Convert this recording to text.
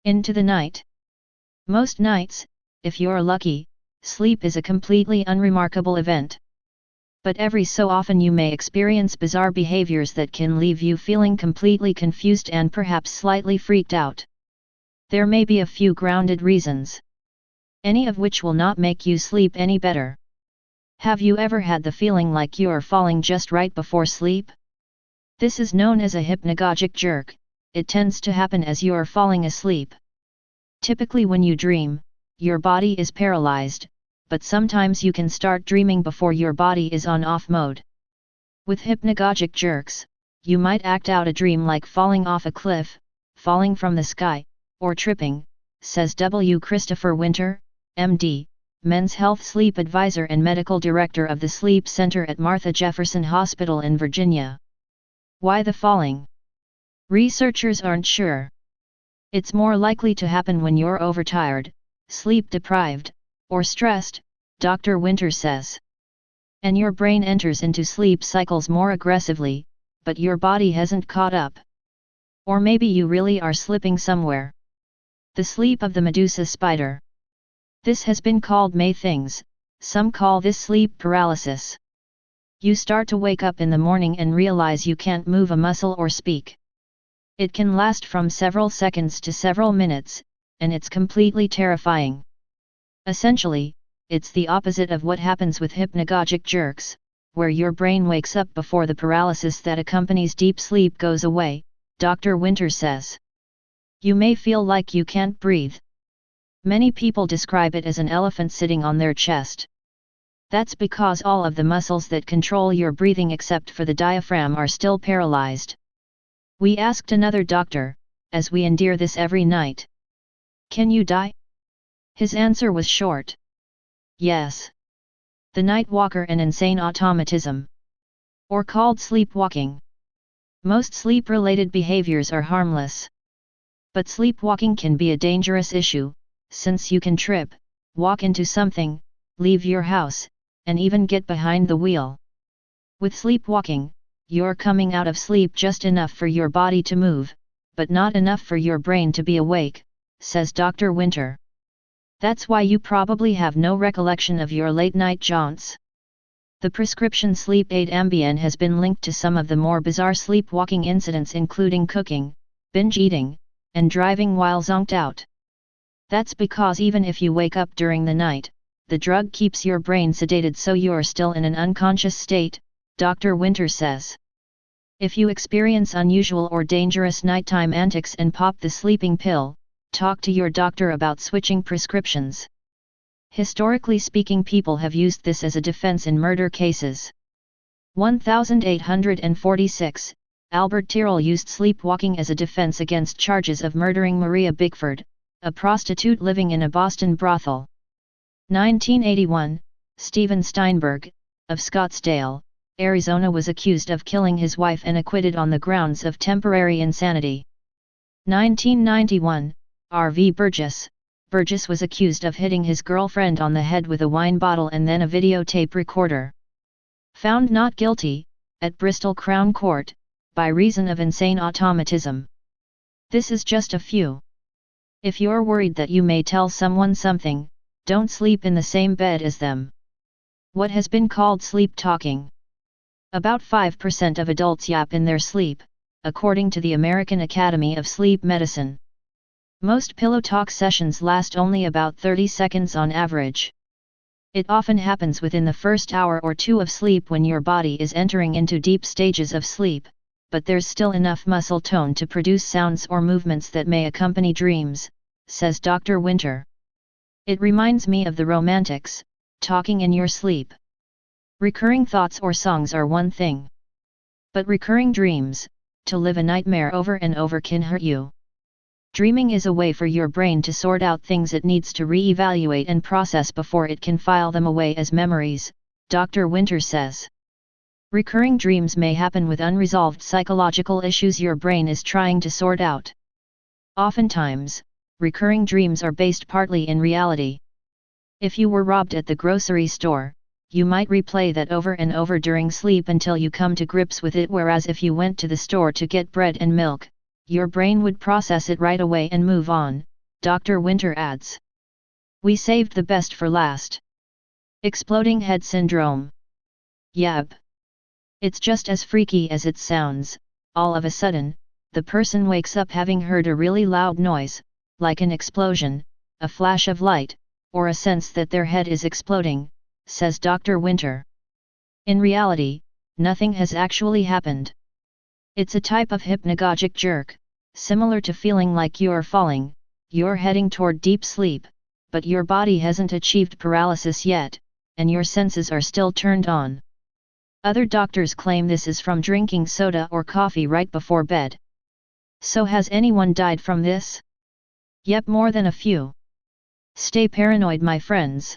Into the night. Most nights, if you're lucky, sleep is a completely unremarkable event. But every so often you may experience bizarre behaviors that can leave you feeling completely confused and perhaps slightly freaked out. There may be a few grounded reasons, any of which will not make you sleep any better. Have you ever had the feeling like you're falling just right before sleep? This is known as a hypnagogic jerk. It tends to happen as you're falling asleep. Typically when you dream, your body is paralyzed, but sometimes you can start dreaming before your body is on off mode. With hypnagogic jerks, you might act out a dream like falling off a cliff, falling from the sky, or tripping, says W. Christopher Winter, MD, Men's Health Sleep Advisor and Medical Director of the Sleep Center at Martha Jefferson Hospital in Virginia. Why the falling? Researchers aren't sure. It's more likely to happen when you're overtired, sleep-deprived, or stressed, Dr. Winter says. And your brain enters into sleep cycles more aggressively, but your body hasn't caught up. Or maybe you really are slipping somewhere. The sleep of the Medusa spider. This has been called many things. Some call this sleep paralysis. You start to wake up in the morning and realize you can't move a muscle or speak. It can last from several seconds to several minutes, and it's completely terrifying. Essentially, it's the opposite of what happens with hypnagogic jerks, where your brain wakes up before the paralysis that accompanies deep sleep goes away, Dr. Winter says. You may feel like you can't breathe. Many people describe it as an elephant sitting on their chest. That's because all of the muscles that control your breathing except for the diaphragm are still paralyzed. We asked another doctor, as we endure this every night. Can you die? His answer was short. Yes. The night walker and insane automatism. Or called sleepwalking. Most sleep-related behaviors are harmless. But sleepwalking can be a dangerous issue, since you can trip, walk into something, leave your house, and even get behind the wheel. With sleepwalking, you're coming out of sleep just enough for your body to move, but not enough for your brain to be awake, says Dr. Winter. That's why you probably have no recollection of your late-night jaunts. The prescription sleep aid Ambien has been linked to some of the more bizarre sleepwalking incidents, including cooking, binge eating, and driving while zonked out. That's because even if you wake up during the night, the drug keeps your brain sedated so you're still in an unconscious state, Dr. Winter says. If you experience unusual or dangerous nighttime antics and pop the sleeping pill, talk to your doctor about switching prescriptions. Historically speaking, people have used this as a defense in murder cases. 1846, Albert Tyrrell used sleepwalking as a defense against charges of murdering Maria Bickford, a prostitute living in a Boston brothel. 1981, Steven Steinberg, of Scottsdale, Arizona, was accused of killing his wife and acquitted on the grounds of temporary insanity. 1991, R.V. Burgess was accused of hitting his girlfriend on the head with a wine bottle and then a videotape recorder. Found not guilty, at Bristol Crown Court, by reason of insane automatism. This is just a few. If you're worried that you may tell someone something, don't sleep in the same bed as them. What has been called sleep talking? About 5% of adults yap in their sleep, according to the American Academy of Sleep Medicine. Most pillow talk sessions last only about 30 seconds on average. It often happens within the first hour or two of sleep when your body is entering into deep stages of sleep, but there's still enough muscle tone to produce sounds or movements that may accompany dreams, says Dr. Winter. It reminds me of the Romantics, talking in your sleep. Recurring thoughts or songs are one thing. But recurring dreams, to live a nightmare over and over, can hurt you. Dreaming is a way for your brain to sort out things it needs to re-evaluate and process before it can file them away as memories, Dr. Winter says. Recurring dreams may happen with unresolved psychological issues your brain is trying to sort out. Oftentimes, recurring dreams are based partly in reality. If you were robbed at the grocery store, you might replay that over and over during sleep until you come to grips with it, whereas if you went to the store to get bread and milk, your brain would process it right away and move on, Dr. Winter adds. We saved the best for last. Exploding head syndrome. Yep. It's just as freaky as it sounds. All of a sudden, the person wakes up having heard a really loud noise, like an explosion, a flash of light, or a sense that their head is exploding, says Dr. Winter. In reality, nothing has actually happened. It's a type of hypnagogic jerk, similar to feeling like you're falling, you're heading toward deep sleep, but your body hasn't achieved paralysis yet, and your senses are still turned on. Other doctors claim this is from drinking soda or coffee right before bed. So has anyone died from this? Yep, more than a few. Stay paranoid, my friends.